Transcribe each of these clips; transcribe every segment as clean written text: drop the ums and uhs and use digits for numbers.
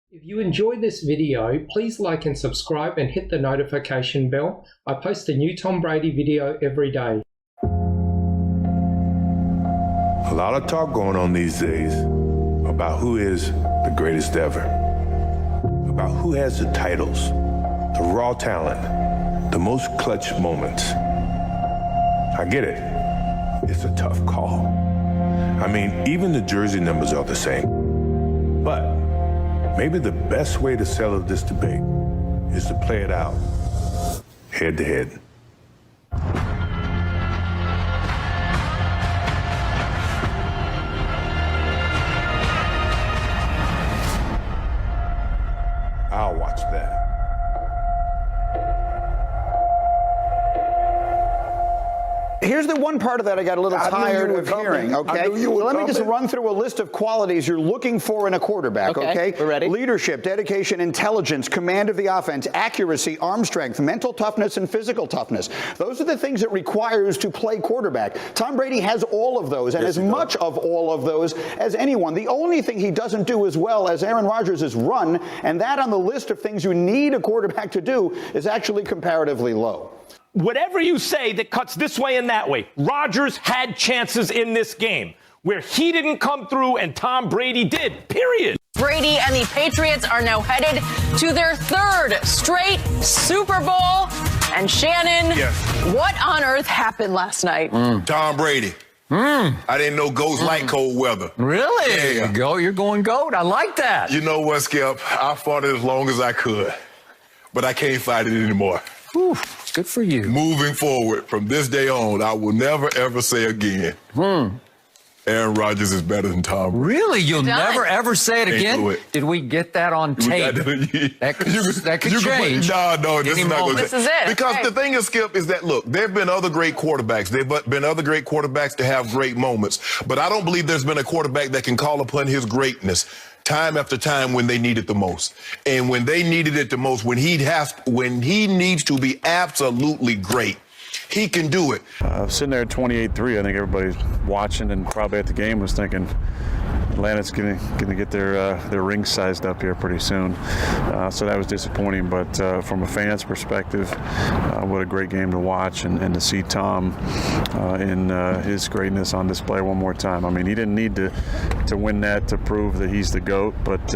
If you enjoyed this video, please like and subscribe and hit the notification bell. I post a new Tom Brady video every day. A lot of talk going on these days about who is the greatest ever, about who has the titles, the raw talent, the most clutch moments. I get it. It's a tough call. I mean, even the jersey numbers are the same. But maybe the best way to settle this debate is to play it out head to head. I'll watch that. Here's the one part of that I got a little tired of hearing, okay? Well, let me just run through a list of qualities you're looking for in a quarterback, okay? We're ready. Leadership, dedication, intelligence, command of the offense, accuracy, arm strength, mental toughness, and physical toughness. Those are the things it requires to play quarterback. Tom Brady has all of those, and as much of all of those as anyone. The only thing he doesn't do as well as Aaron Rodgers is run, and that on the list of things you need a quarterback to do is actually comparatively low. Whatever you say that cuts this way and that way, Rodgers had chances in this game where he didn't come through and Tom Brady did, period. Brady and the Patriots are now headed to their third straight Super Bowl. And Shannon, what on earth happened last night? Tom Brady. I didn't know goats like cold weather. Really? Yeah. You're going goat. I like that. You know what, Skip? I fought it as long as I could, but I can't fight it anymore. Whew, good for you. Moving forward, from this day on, I will never, ever say again, Aaron Rodgers is better than Tom Brady. Really? You'll never, ever say it again? Do it. Did we get that on tape? That could change. No, this is not going to This is it. Because right. the thing is, Skip, is that, look, there have been other great quarterbacks. There have been other great quarterbacks to have great moments. But I don't believe there's been a quarterback that can call upon his greatness time after time when they need it the most. And when they needed it the most, when he needs to be absolutely great, he can do it. Sitting there at 28-3, I think everybody's watching and probably at the game was thinking Atlanta's going to get their ring sized up here pretty soon. So that was disappointing. But from a fan's perspective, what a great game to watch and to see Tom in his greatness on display one more time. I mean, he didn't need to win that to prove that he's the GOAT, but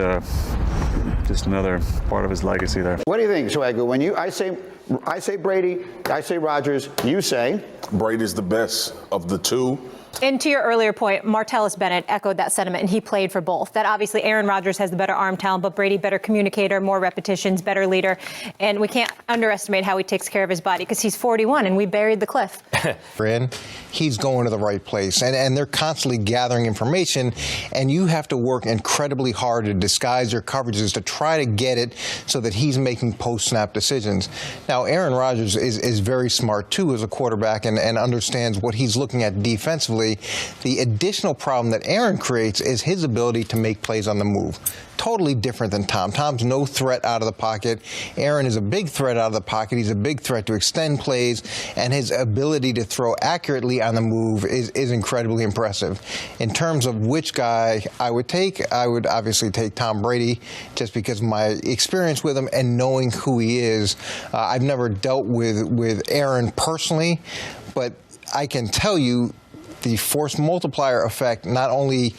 just another part of his legacy there. What do you think, Swagger? When I say Brady, I say Rodgers, you say? Brady's the best of the two. And to your earlier point, Martellus Bennett echoed that sentiment, and he played for both. That obviously Aaron Rodgers has the better arm talent, but Brady better communicator, more repetitions, better leader. And we can't underestimate how he takes care of his body because he's 41 and we buried the cliff. He's going to the right place, and they're constantly gathering information, and you have to work incredibly hard to disguise your coverages to try to get it so that he's making post-snap decisions. Now, Aaron Rodgers is very smart, too, as a quarterback and understands what he's looking at defensively. The additional problem that Aaron creates is his ability to make plays on the move. Totally different than Tom. Tom's no threat out of the pocket. Aaron is a big threat out of the pocket. He's a big threat to extend plays, and his ability to throw accurately on the move is incredibly impressive. In terms of which guy I would take, I would obviously take Tom Brady just because of my experience with him and knowing who he is. I've never dealt with Aaron personally, but I can tell you the force multiplier effect, not only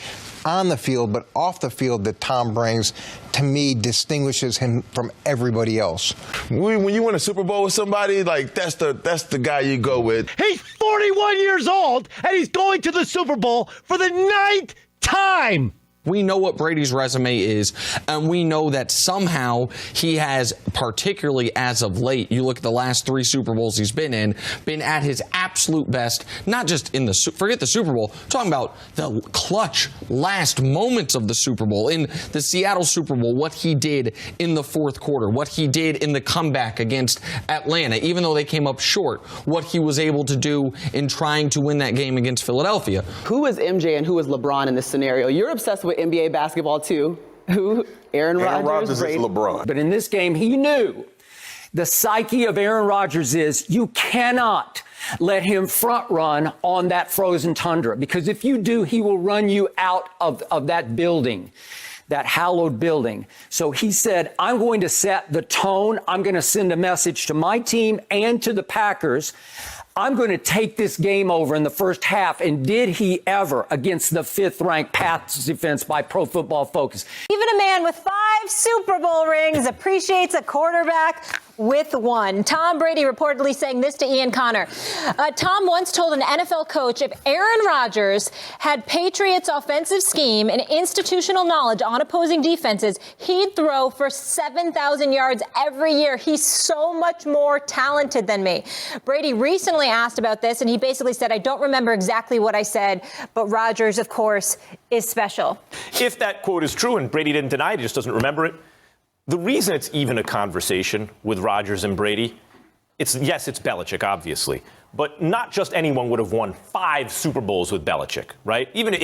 on the field but off the field, that Tom brings, to me, distinguishes him from everybody else. When you win a Super Bowl with somebody, like, that's the guy you go with. He's 41 years old, and he's going to the Super Bowl for the 9th time. We know what Brady's resume is, and we know that somehow he has, particularly as of late, you look at the last 3 Super Bowls he's been in, been at his absolute best, not just in forget the Super Bowl, talking about the clutch last moments of the Super Bowl. In the Seattle Super Bowl, what he did in the fourth quarter, what he did in the comeback against Atlanta, even though they came up short, what he was able to do in trying to win that game against Philadelphia. Who is MJ and who is LeBron in this scenario? You're obsessed with NBA basketball too. Who? Aaron Rodgers is LeBron. But in this game, he knew the psyche of Aaron Rodgers is you cannot let him front run on that frozen tundra, because if you do, he will run you out of that building. that hallowed building. So he said, I'm going to set the tone. I'm going to send a message to my team and to the Packers. I'm going to take this game over in the first half. And did he ever against the 5th-ranked Pats defense by Pro Football Focus? Even a man with 5 Super Bowl rings appreciates a quarterback with 1. Tom Brady reportedly saying this to Ian Connor. Tom once told an NFL coach if Aaron Rodgers had Patriots' offensive scheme and institutional knowledge on opposing defenses, he'd throw for 7,000 yards every year. He's so much more talented than me. Brady recently asked about this, and he basically said, I don't remember exactly what I said, but Rodgers, of course, is special. If that quote is true, and Brady didn't deny it, he just doesn't remember it, the reason it's even a conversation with Rodgers and Brady, it's Belichick, obviously, but not just anyone would have won 5 Super Bowls with Belichick, right? Even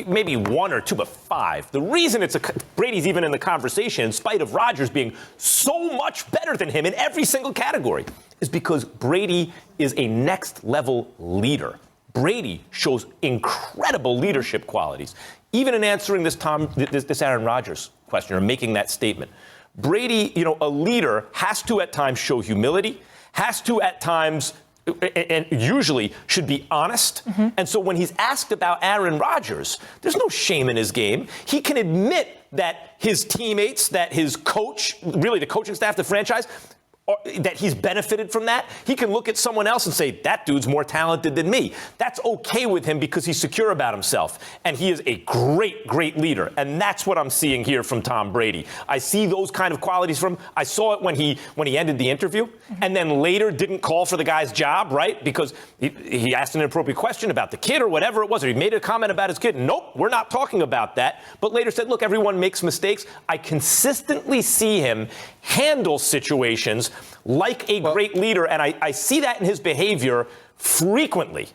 maybe 1 or 2, but 5. The reason Brady's even in the conversation, in spite of Rodgers being so much better than him in every single category, is because Brady is a next-level leader. Brady shows incredible leadership qualities. Even in answering this Aaron Rodgers question or making that statement, Brady, a leader has to at times show humility, has to at times, and usually should be honest. Mm-hmm. And so when he's asked about Aaron Rodgers, there's no shame in his game. He can admit that his teammates, that his coach, really the coaching staff, the franchise, that he's benefited from that. He can look at someone else and say, that dude's more talented than me. That's okay with him because he's secure about himself. And he is a great, great leader. And that's what I'm seeing here from Tom Brady. I see those kind of qualities from him. I saw it when he ended the interview and then later didn't call for the guy's job, right? Because he asked an inappropriate question about the kid or whatever it was, or he made a comment about his kid. Nope, we're not talking about that. But later said, look, everyone makes mistakes. I consistently see him handle situations like a great leader, and I see that in his behavior frequently.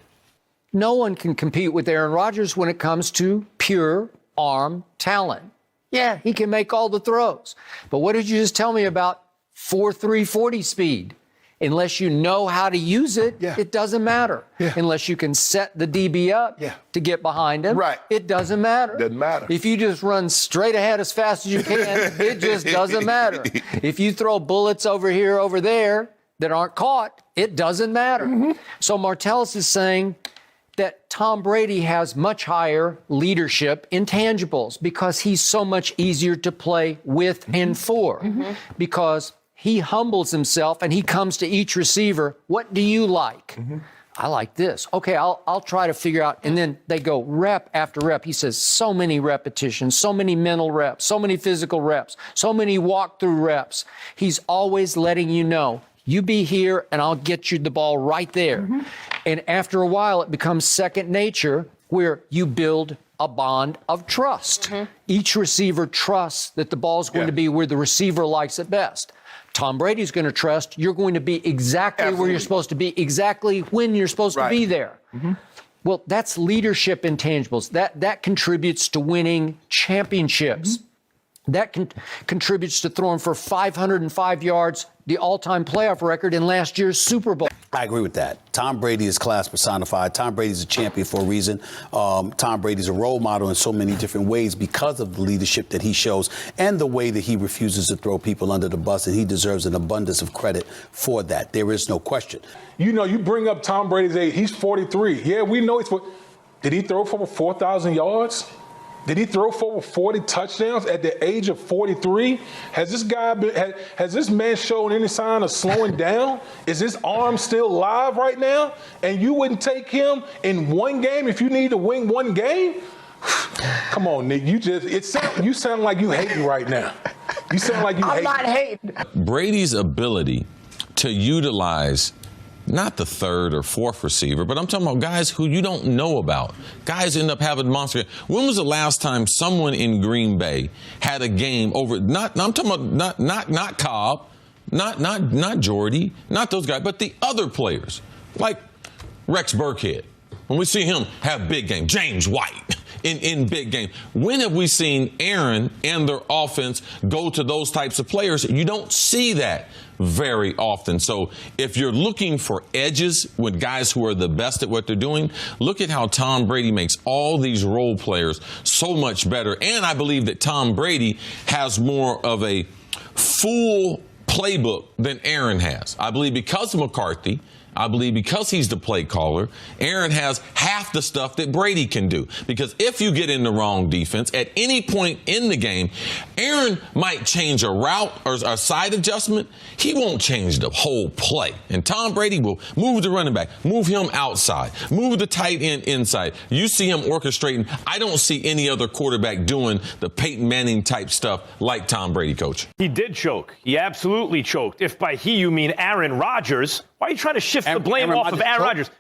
No one can compete with Aaron Rodgers when it comes to pure arm talent. Yeah, he can make all the throws. But what did you just tell me about 4.3 40 speed? Unless you know how to use it, it doesn't matter. Yeah. Unless you can set the DB up to get behind him, it doesn't matter. Doesn't matter. If you just run straight ahead as fast as you can, it just doesn't matter. If you throw bullets over here, over there that aren't caught, it doesn't matter. Mm-hmm. So Martellus is saying that Tom Brady has much higher leadership intangibles because he's so much easier to play with and for. Mm-hmm. Because he humbles himself and he comes to each receiver. What do you like? Mm-hmm. I like this. Okay, I'll try to figure out. And then they go rep after rep. He says so many repetitions, so many mental reps, so many physical reps, so many walkthrough reps. He's always letting you know, you be here and I'll get you the ball right there. Mm-hmm. And after a while, it becomes second nature where you build a bond of trust. Mm-hmm. Each receiver trusts that the ball's going to be where the receiver likes it best. Tom Brady's going to trust you're going to be exactly where you're supposed to be, exactly when you're supposed to be there. Mm-hmm. Well, that's leadership intangibles. That contributes to winning championships. Mm-hmm. That contributes to throwing for 505 yards, the all-time playoff record in last year's Super Bowl. I agree with that. Tom Brady is class personified. Tom Brady's a champion for a reason. Tom Brady's a role model in so many different ways because of the leadership that he shows and the way that he refuses to throw people under the bus, and he deserves an abundance of credit for that. There is no question. You know, you bring up Tom Brady's age. He's 43. Yeah, we know did he throw for over 4,000 yards? Did he throw for over 40 touchdowns at the age of 43? Has this man shown any sign of slowing down? Is his arm still live right now? And you wouldn't take him in one game if you need to win one game? Come on, Nick. You sound like you hating right now. You sound like you hating. I'm not hating. Brady's ability to utilize not the third or fourth receiver, but I'm talking about guys who you don't know about. Guys end up having monster. When was the last time someone in Green Bay had a game over? I'm talking about not Cobb, not Jordy, not those guys, but the other players like Rex Burkhead. When we see him have big game, James White, in big games. When have we seen Aaron and their offense go to those types of players? You don't see that very often. So if you're looking for edges with guys who are the best at what they're doing, look at how Tom Brady makes all these role players so much better. And I believe that Tom Brady has more of a full playbook than Aaron has. I believe because of McCarthy, I believe because he's the play caller, Aaron has half the stuff that Brady can do. Because if you get in the wrong defense at any point in the game, Aaron might change a route or a side adjustment. He won't change the whole play. And Tom Brady will move the running back, move him outside, move the tight end inside. You see him orchestrating. I don't see any other quarterback doing the Peyton Manning type stuff like Tom Brady, Coach. He did choke. He absolutely choked. If by he you mean Aaron Rodgers, why are you trying to shift the blame off of Aaron Rodgers?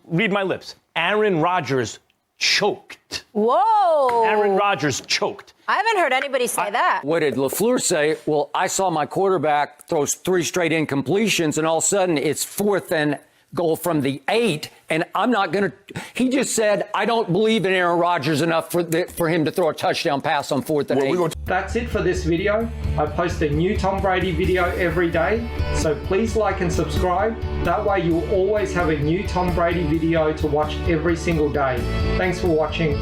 Read my lips. Aaron Rodgers choked. Whoa. Aaron Rodgers choked. I haven't heard anybody say that. What did LaFleur say? Well, I saw my quarterback throw 3 straight incompletions, and all of a sudden it's 4th and goal from the 8, and I'm not going to. He just said, I don't believe in Aaron Rodgers enough for him to throw a touchdown pass on 4th and 8. That's it for this video. I post a new Tom Brady video every day, so please like and subscribe. That way you'll always have a new Tom Brady video to watch every single day. Thanks for watching.